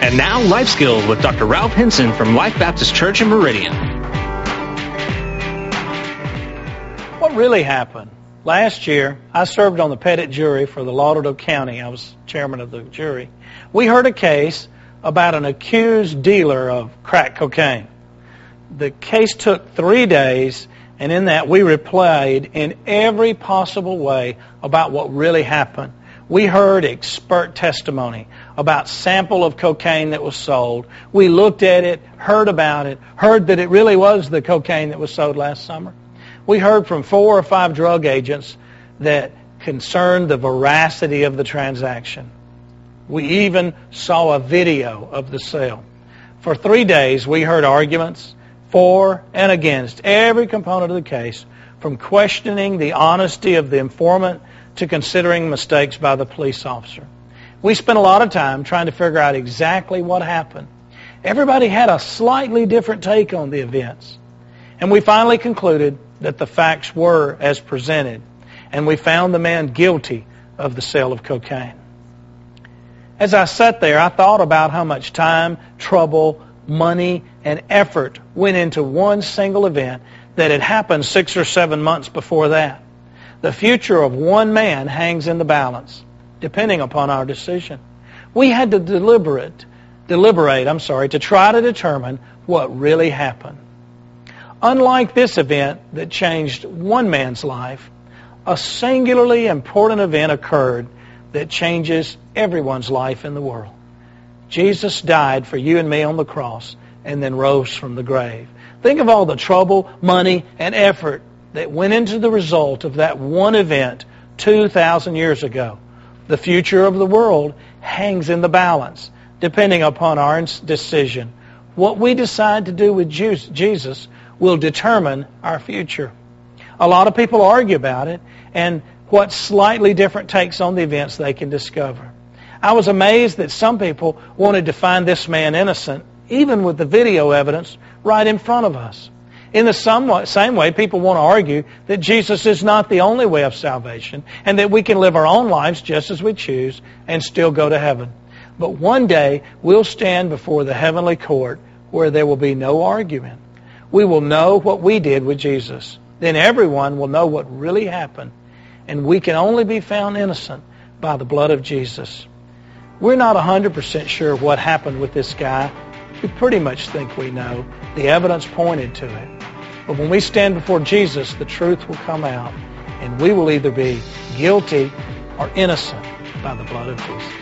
And now, Life Skills with Dr. Ralph Henson from Life Baptist Church in Meridian. What really happened? Last year, I served on the petit jury for the Lauderdale County. I was chairman of the jury. We heard a case about an accused dealer of crack cocaine. The case took 3 days, and in that we replayed in every possible way about what really happened. We heard expert testimony about sample of cocaine that was sold. We looked at it, heard about it, heard that it really was the cocaine that was sold last summer. We heard from 4 or 5 drug agents that concerned the veracity of the transaction. We even saw a video of the sale. For 3 days, we heard arguments for and against every component of the case, from questioning the honesty of the informant to considering mistakes by the police officer. We spent a lot of time trying to figure out exactly what happened. Everybody had a slightly different take on the events. And we finally concluded that the facts were as presented, and we found the man guilty of the sale of cocaine. As I sat there, I thought about how much time, trouble, money, and effort went into one single event that had happened 6 or 7 months before that. The future of one man hangs in the balance, depending upon our decision. We had to deliberate to try to determine what really happened. Unlike this event that changed one man's life, a singularly important event occurred that changes everyone's life in the world. Jesus died for you and me on the cross and then rose from the grave. Think of all the trouble, money, and effort that went into the result of that one event 2,000 years ago. The future of the world hangs in the balance, depending upon our decision. What we decide to do with Jesus will determine our future. A lot of people argue about it and what slightly different takes on the events they can discover. I was amazed that some people wanted to find this man innocent, even with the video evidence right in front of us. In the same way, people want to argue that Jesus is not the only way of salvation and that we can live our own lives just as we choose and still go to heaven. But one day, we'll stand before the heavenly court where there will be no argument. We will know what we did with Jesus. Then everyone will know what really happened, and we can only be found innocent by the blood of Jesus. We're not 100% sure what happened with this guy. We pretty much think we know. The evidence pointed to it. But when we stand before Jesus, the truth will come out, and we will either be guilty or innocent by the blood of Jesus.